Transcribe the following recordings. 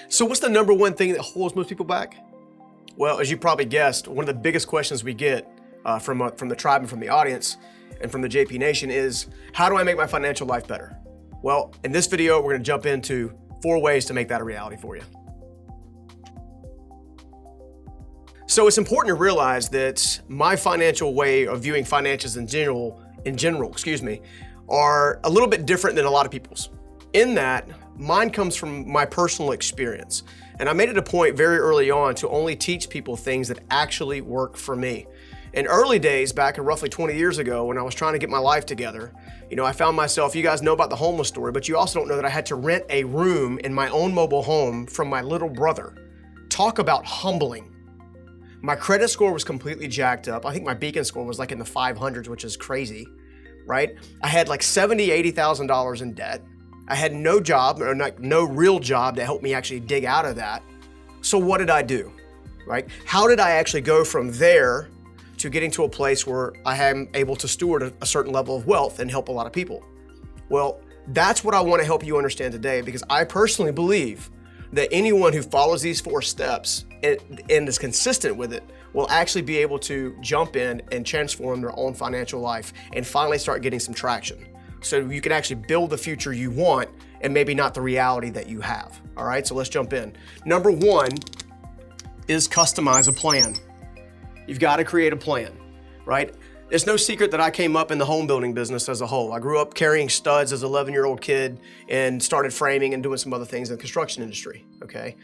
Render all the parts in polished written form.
So what's the number one thing that holds most people back? Well, as you probably guessed, one of the biggest questions we get from the tribe and from the audience and from the JP Nation is, how do I make my financial life better? Well, in this video, we're gonna jump into 4 ways to make that a reality for you. So it's important to realize that my financial way of viewing finances in general, are a little bit different than a lot of people's. In that, mine comes from my personal experience. And I made it a point very early on to only teach people things that actually work for me. In early days, back in roughly 20 years ago, when I was trying to get my life together, I found myself, you guys know about the homeless story, but you also don't know that I had to rent a room in my own mobile home from my little brother. Talk about humbling. My credit score was completely jacked up. I think my beacon score was like in the 500s, which is crazy, right? I had like $70,000, $80,000 in debt. I had no job, or no real job to help me actually dig out of that. So what did I do, right? How did I actually go from there to getting to a place where I am able to steward a certain level of wealth and help a lot of people? Well, that's what I want to help you understand today, because I personally believe that anyone who follows these 4 steps and is consistent with it will actually be able to jump in and transform their own financial life and finally start getting some traction. So you can actually build the future you want and maybe not the reality that you have. All right, so let's jump in. Number 1 is customize a plan. You've got to create a plan, right? It's no secret that I came up in the home building business as a whole. I grew up carrying studs as an 11-year-old kid and started framing and doing some other things in the construction industry, okay?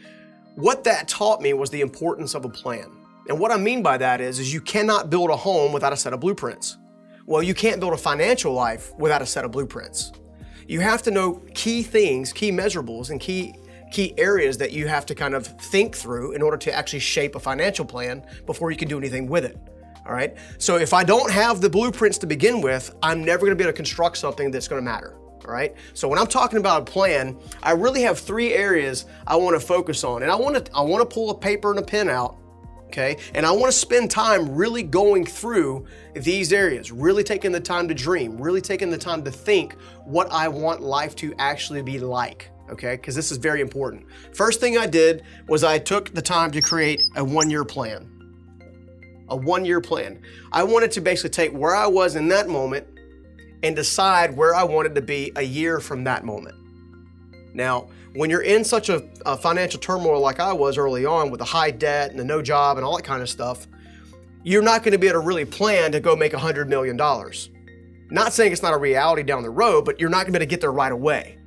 What that taught me was the importance of a plan. And what I mean by that is you cannot build a home without a set of blueprints. Well, you can't build a financial life without a set of blueprints. You have to know key things, key measurables, and key areas that you have to kind of think through in order to actually shape a financial plan before you can do anything with it. All right. So if I don't have the blueprints to begin with, I'm never going to be able to construct something that's going to matter. All right. So when I'm talking about a plan, I really have 3 areas I want to focus on, and I want to pull a paper and a pen out. Okay. And I want to spend time really going through these areas, really taking the time to dream, really taking the time to think what I want life to actually be like. Okay. Because this is very important. First thing I did was I took the time to create a 1-year plan. A 1-year plan. I wanted to basically take where I was in that moment and decide where I wanted to be a year from that moment. Now, when you're in such a financial turmoil like I was early on with the high debt and the no job and all that kind of stuff, you're not going to be able to really plan to go make $100 million. Not saying it's not a reality down the road, but you're not going to be able to get there right away.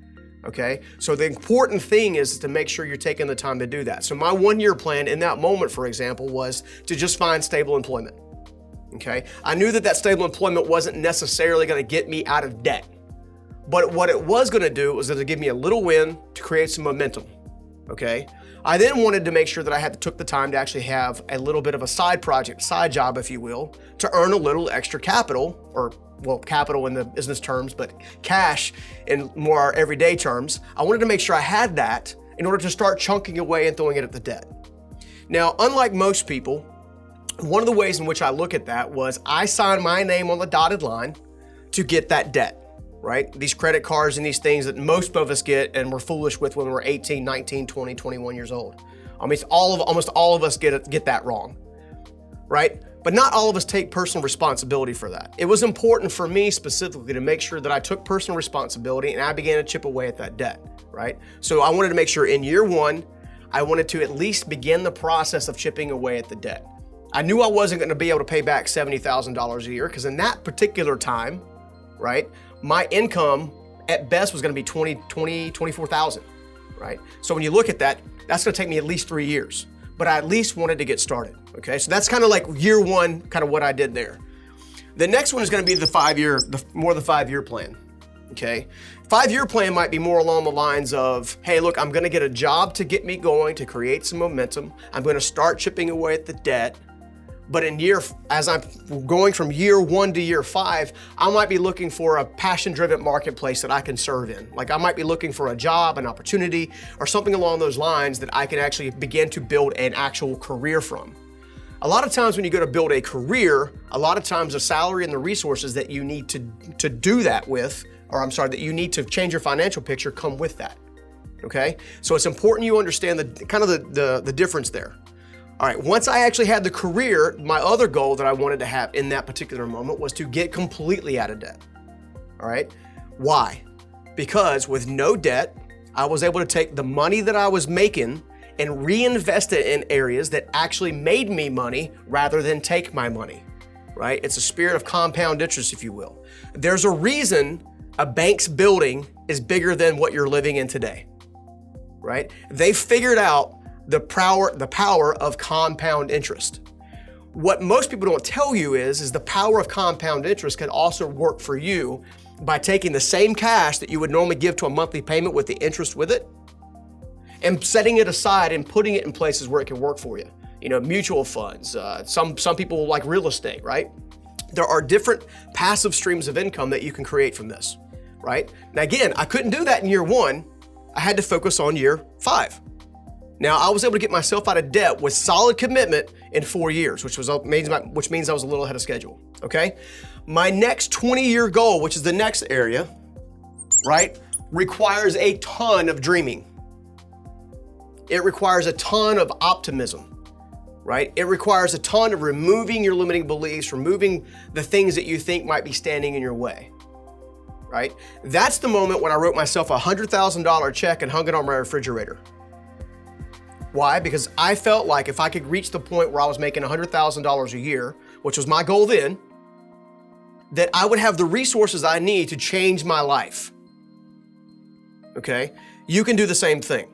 Okay, so the important thing is to make sure you're taking the time to do that. So my 1-year plan in that moment, for example, was to just find stable employment. Okay, I knew that stable employment wasn't necessarily going to get me out of debt, but what it was going to do was to give me a little win to create some momentum. Okay, I then wanted to make sure that I took the time to actually have a little bit of a side project, side job, if you will, to earn a little extra capital, or capital in the business terms, but cash in more our everyday terms. I wanted to make sure I had that in order to start chunking away and throwing it at the debt. Now, unlike most people, one of the ways in which I look at that was I signed my name on the dotted line to get that debt, right? These credit cards and these things that most of us get and we're foolish with when we're 18, 19, 20, 21 years old. I mean, almost all of us get that wrong, right? But not all of us take personal responsibility for that. It was important for me specifically to make sure that I took personal responsibility and I began to chip away at that debt, right? So I wanted to make sure in year 1, I wanted to at least begin the process of chipping away at the debt. I knew I wasn't going to be able to pay back $70,000 a year because in that particular time, right, my income at best was going to be $24,000, right? So when you look at that, that's going to take me at least 3 years. But I at least wanted to get started, okay? So that's kind of like year 1, kind of what I did there. The next one is gonna be the 5-year plan, okay? 5-year plan might be more along the lines of, hey, look, I'm gonna get a job to get me going, to create some momentum. I'm gonna start chipping away at the debt. But as I'm going from year 1 to year 5, I might be looking for a passion-driven marketplace that I can serve in. Like I might be looking for a job, an opportunity, or something along those lines that I can actually begin to build an actual career from. A lot of times when you go to build a career, a lot of times the salary and the resources that you need to do that with, that you need to change your financial picture come with that. okay? So it's important you understand the difference there. All right, once I actually had the career, my other goal that I wanted to have in that particular moment was to get completely out of debt, all right? Why? Because with no debt, I was able to take the money that I was making and reinvest it in areas that actually made me money rather than take my money, right? It's a spirit of compound interest, if you will. There's a reason a bank's building is bigger than what you're living in today, right? They figured out the power of compound interest. What most people don't tell you is the power of compound interest can also work for you by taking the same cash that you would normally give to a monthly payment with the interest with it and setting it aside and putting it in places where it can work for you. You know, mutual funds, some people like real estate, right? There are different passive streams of income that you can create from this, right? Now again, I couldn't do that in year 1. I had to focus on year 5. Now, I was able to get myself out of debt with solid commitment in 4 years, which means I was a little ahead of schedule, okay? My next 20-year goal, which is the next area, right, requires a ton of dreaming. It requires a ton of optimism, right? It requires a ton of removing your limiting beliefs, removing the things that you think might be standing in your way, right? That's the moment when I wrote myself a $100,000 check and hung it on my refrigerator. Why? Because I felt like if I could reach the point where I was making $100,000 a year, which was my goal then, that I would have the resources I need to change my life. Okay? You can do the same thing.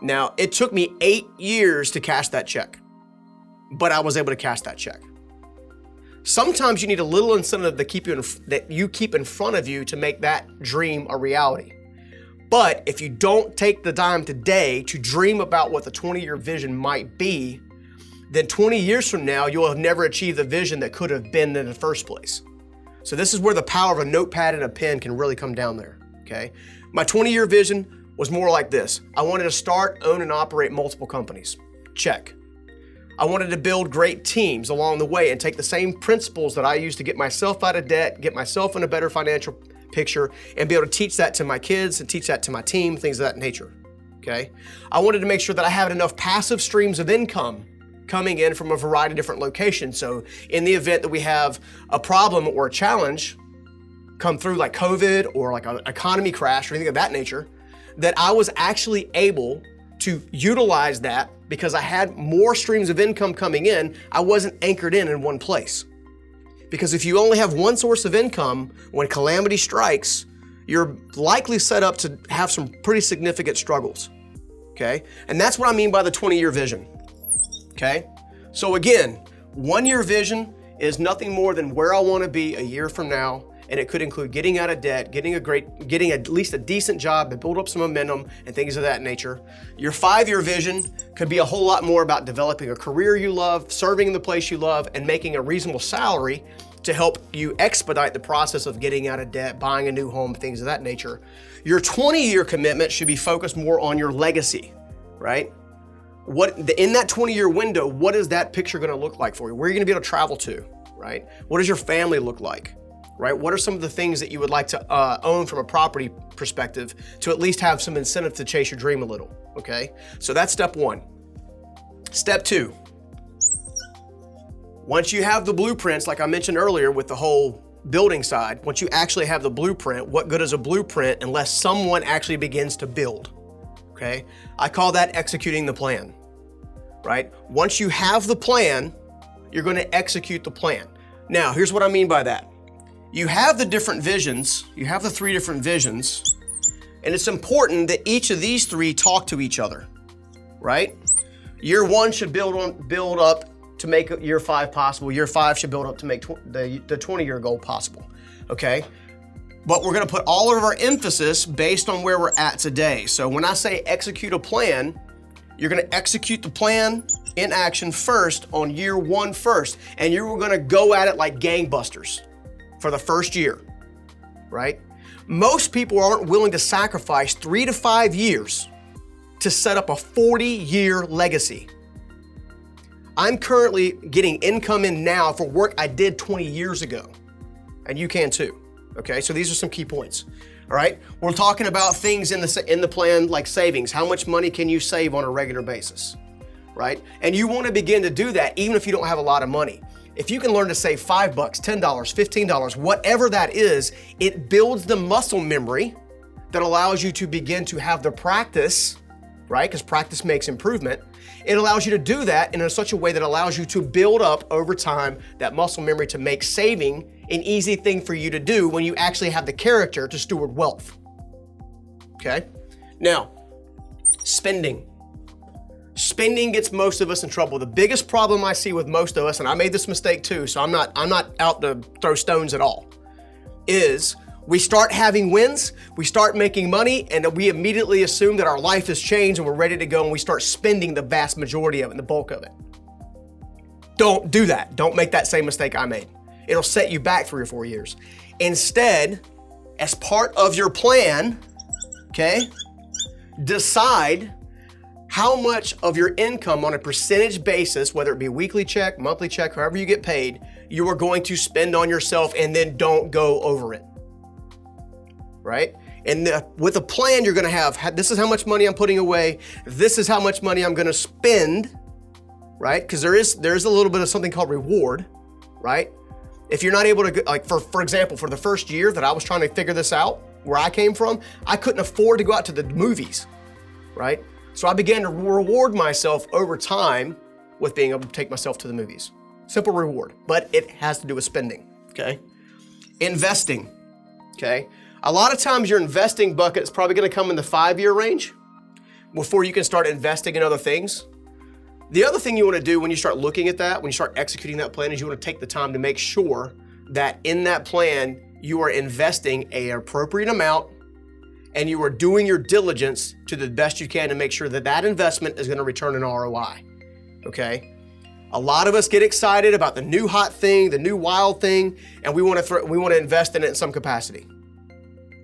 Now, it took me 8 years to cash that check, but I was able to cash that check. Sometimes you need a little incentive that you keep in front of you to make that dream a reality. But if you don't take the time today to dream about what the 20-year vision might be, then 20 years from now, you'll have never achieved the vision that could have been in the first place. So this is where the power of a notepad and a pen can really come down there, okay? My 20-year vision was more like this. I wanted to start, own, and operate multiple companies. Check. I wanted to build great teams along the way and take the same principles that I used to get myself out of debt, get myself in a better financial picture, and be able to teach that to my kids and teach that to my team, things of that nature, okay? I wanted to make sure that I had enough passive streams of income coming in from a variety of different locations. So in the event that we have a problem or a challenge come through like COVID or like an economy crash or anything of that nature, that I was actually able to utilize that because I had more streams of income coming in. I wasn't anchored in one place. Because if you only have one source of income, when calamity strikes, you're likely set up to have some pretty significant struggles, okay? And that's what I mean by the 20-year vision, okay? So again, 1-year vision is nothing more than where I want to be a year from now, and it could include getting out of debt, getting at least a decent job to build up some momentum and things of that nature. Your 5-year vision could be a whole lot more about developing a career you love, serving in the place you love, and making a reasonable salary to help you expedite the process of getting out of debt, buying a new home, things of that nature. Your 20-year commitment should be focused more on your legacy, right? In that 20-year window, what is that picture going to look like for you? Where are you going to be able to travel to, right? What does your family look like? Right? What are some of the things that you would like to own from a property perspective to at least have some incentive to chase your dream a little, okay? So that's step 1. Step 2, once you have the blueprints, like I mentioned earlier with the whole building side, once you actually have the blueprint, what good is a blueprint unless someone actually begins to build, okay? I call that executing the plan, right? Once you have the plan, you're going to execute the plan. Now, here's what I mean by that. You have the different visions, you have the 3 different visions, and it's important that each of these 3 talk to each other, right? Year 1 should build up to make year 5 possible. Year 5 should build up to make the 20-year goal possible, okay? But we're gonna put all of our emphasis based on where we're at today. So when I say execute a plan, you're gonna execute the plan in action first on year 1 first, and you're gonna go at it like gangbusters for the first year, right? Most people aren't willing to sacrifice 3 to 5 years to set up a 40-year legacy. I'm currently getting income in now for work I did 20 years ago, and you can too, okay? So these are some key points. All right, we're talking about things in the plan like savings. How much money can you save on a regular basis, right? And you want to begin to do that even if you don't have a lot of money. If you can learn to save $5, $10, $15, whatever that is, it builds the muscle memory that allows you to begin to have the practice, right? Because practice makes improvement. It allows you to do that in such a way that allows you to build up over time that muscle memory to make saving an easy thing for you to do when you actually have the character to steward wealth. Okay? Now, spending. Spending gets most of us in trouble. The biggest problem I see with most of us, and I made this mistake too, so I'm not out to throw stones at all, is we start having wins, we start making money, and we immediately assume that our life has changed and we're ready to go, and we start spending the vast majority of it, the bulk of it. Don't do that. Don't make that same mistake I made. It'll set you back 3 or 4 years. Instead, as part of your plan, okay, decide how much of your income on a percentage basis, whether it be weekly check, monthly check, however you get paid, you are going to spend on yourself, and then don't go over it, right? And with a plan, you're gonna have, this is how much money I'm putting away, this is how much money I'm gonna spend, right? Because there is a little bit of something called reward, right? If you're not able to, like for example, for the first year that I was trying to figure this out, where I came from, I couldn't afford to go out to the movies, right? So I began to reward myself over time with being able to take myself to the movies. Simple reward, but it has to do with spending, okay? Investing, okay? A lot of times your investing bucket is probably gonna come in the 5-year range before you can start investing in other things. The other thing you wanna do when you start looking at that, when you start executing that plan, is you wanna take the time to make sure that in that plan, you are investing an appropriate amount and you are doing your diligence to the best you can to make sure that that investment is gonna return an ROI, okay? A lot of us get excited about the new hot thing, the new wild thing, and we wanna invest in it in some capacity.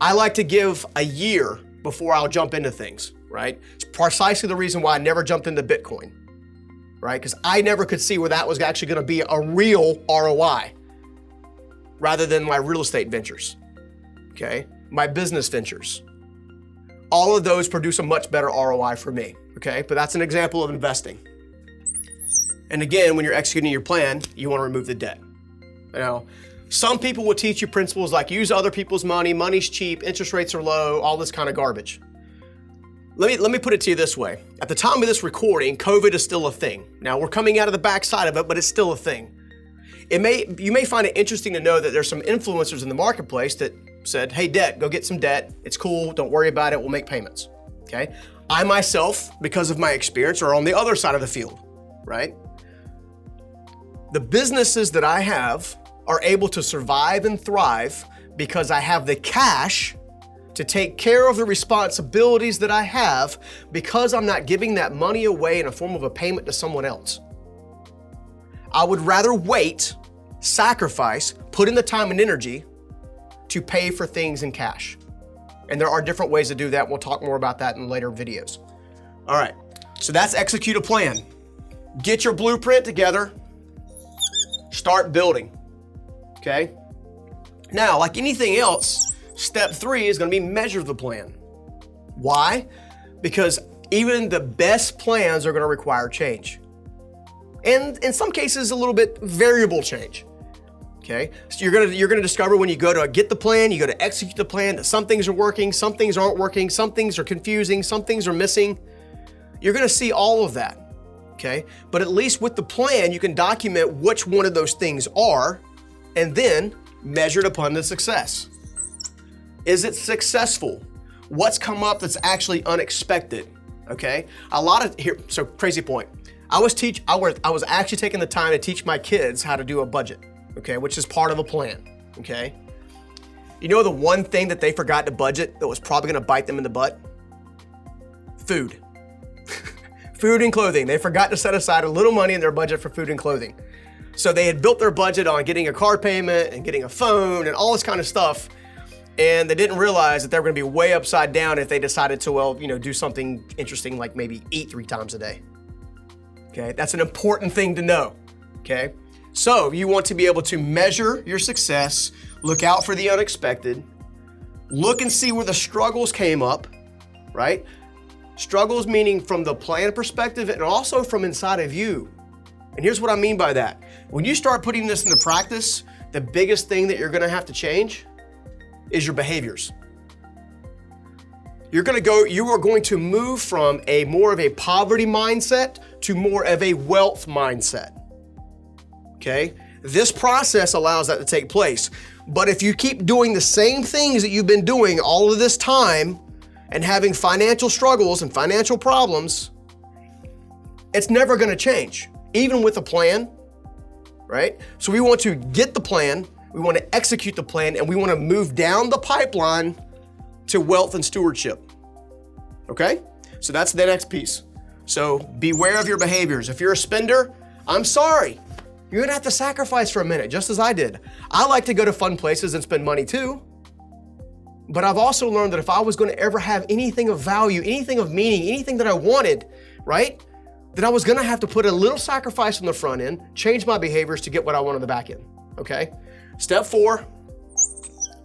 I like to give a year before I'll jump into things, right? It's precisely the reason why I never jumped into Bitcoin, right? Because I never could see where that was actually gonna be a real ROI rather than my real estate ventures, okay? My business ventures. All of those produce a much better ROI for me, okay? But that's an example of investing. And again, when you're executing your plan, you wanna remove the debt. You know, some people will teach you principles like use other people's money, money's cheap, interest rates are low, all this kind of garbage. Let me put it to you this way. At the time of this recording, COVID is still a thing. Now we're coming out of the backside of it, but it's still a thing. You may find it interesting to know that there's some influencers in the marketplace that said, hey, debt, go get some debt. It's cool, don't worry about it, we'll make payments, okay? I myself, because of my experience, are on the other side of the field, right? The businesses that I have are able to survive and thrive because I have the cash to take care of the responsibilities that I have because I'm not giving that money away in a form of a payment to someone else. I would rather wait, sacrifice, put in the time and energy to pay for things in cash. And there are different ways to do that. We'll talk more about that in later videos. All right, so that's execute a plan. Get your blueprint together, start building, okay? Now, like anything else, step 3 is gonna be measure the plan. Why? Because even the best plans are gonna require change. And in some cases, a little bit variable change, okay? So you're gonna discover when you go to get the plan, you go to execute the plan, that some things are working, some things aren't working, some things are confusing, some things are missing. You're gonna see all of that, okay? But at least with the plan, you can document which one of those things are and then measure it upon the success. Is it successful? What's come up that's actually unexpected, okay? So crazy point. I was actually taking the time to teach my kids how to do a budget, okay, which is part of a plan, okay? You know the one thing that they forgot to budget that was probably gonna bite them in the butt? Food. Food and clothing. They forgot to set aside a little money in their budget for food and clothing. So they had built their budget on getting a car payment and getting a phone and all this kind of stuff, and they didn't realize that they were gonna be way upside down if they decided to, do something interesting like maybe eat 3 times a day. Okay, that's an important thing to know, okay? So you want to be able to measure your success, look out for the unexpected, Look and see where the struggles came up, right? Struggles meaning from the plan perspective and also from inside of you. And here's what I mean by that. When you start putting this into practice, the biggest thing that you're gonna have to change is your behaviors. You are going to move from more of a poverty mindset to more of a wealth mindset, okay? This process allows that to take place. But if you keep doing the same things that you've been doing all of this time and having financial struggles and financial problems, it's never gonna change, even with a plan, right? So we want to get the plan, we want to execute the plan, and we want to move down the pipeline to wealth and stewardship, okay? So that's the next piece. So beware of your behaviors. If you're a spender, I'm sorry. You're gonna have to sacrifice for a minute, just as I did. I like to go to fun places and spend money too. But I've also learned that if I was gonna ever have anything of value, anything of meaning, anything that I wanted, right? Then I was gonna have to put a little sacrifice on the front end, change my behaviors to get what I want on the back end, okay? Step 4,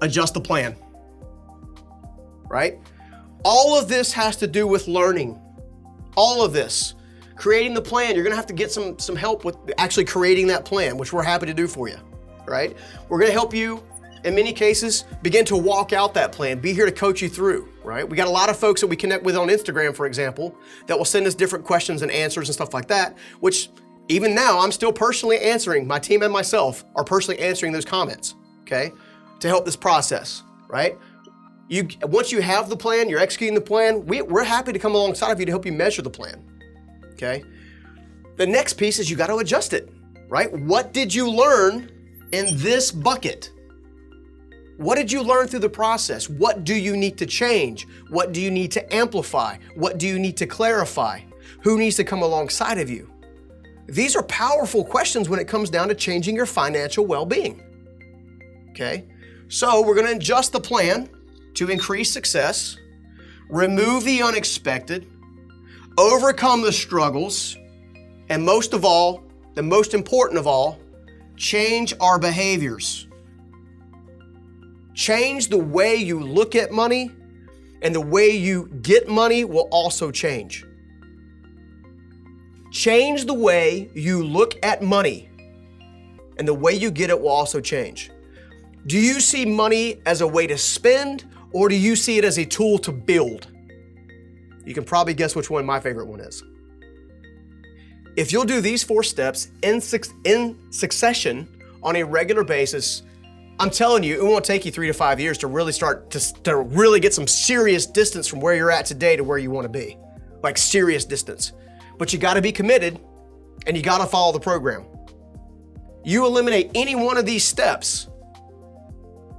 adjust the plan, right? All of this has to do with learning. All of this. Creating the plan, you're gonna have to get some help with actually creating that plan, which we're happy to do for you, right? We're gonna help you, in many cases, begin to walk out that plan, be here to coach you through, right? We got a lot of folks that we connect with on Instagram, for example, that will send us different questions and answers and stuff like that, which even now I'm still personally answering, my team and myself are personally answering those comments, okay? To help this process, right? Once you have the plan, you're executing the plan, we're happy to come alongside of you to help you measure the plan. Okay. The next piece is you got to adjust it, right? What did you learn in this bucket? What did you learn through the process? What do you need to change? What do you need to amplify? What do you need to clarify? Who needs to come alongside of you? These are powerful questions when it comes down to changing your financial well-being. Okay. So we're going to adjust the plan to increase success, remove the unexpected, overcome the struggles, and most of all, the most important of all, change our behaviors. Change the way you look at money, and the way you get money will also change. Change the way you look at money, and the way you get it will also change. Do you see money as a way to spend, or do you see it as a tool to build? You can probably guess which one my favorite one is. If you'll do these 4 steps in succession on a regular basis, I'm telling you, it won't take you 3 to 5 years to really start to really get some serious distance from where you're at today to where you want to be. Like serious distance. But you got to be committed and you got to follow the program. You eliminate any one of these steps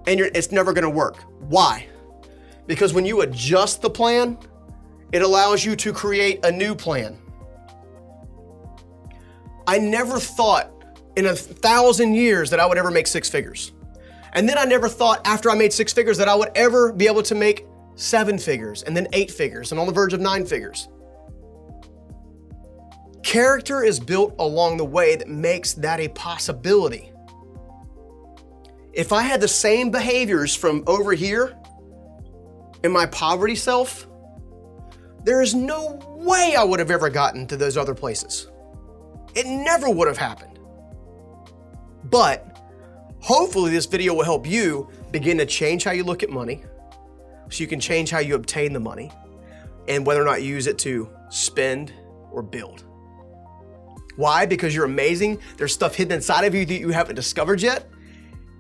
and it's never going to work. Why? Because when you adjust the plan, it allows you to create a new plan. I never thought in 1,000 years that I would ever make 6 figures. And then I never thought after I made 6 figures that I would ever be able to make 7 figures and then 8 figures and on the verge of 9 figures. Character is built along the way that makes that a possibility. If I had the same behaviors from over here in my poverty self, there is no way I would have ever gotten to those other places. It never would have happened. But hopefully this video will help you begin to change how you look at money so you can change how you obtain the money and whether or not you use it to spend or build. Why? Because you're amazing. There's stuff hidden inside of you that you haven't discovered yet.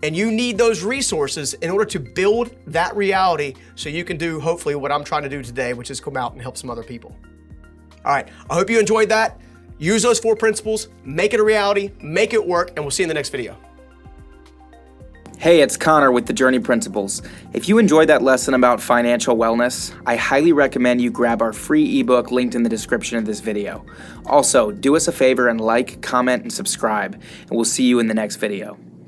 And you need those resources in order to build that reality so you can do hopefully what I'm trying to do today, which is come out and help some other people. All right, I hope you enjoyed that. Use those 4 principles, make it a reality, make it work, and we'll see you in the next video. Hey, it's Connor with the Journey Principles. If you enjoyed that lesson about financial wellness, I highly recommend you grab our free ebook linked in the description of this video. Also, do us a favor and like, comment, and subscribe, and we'll see you in the next video.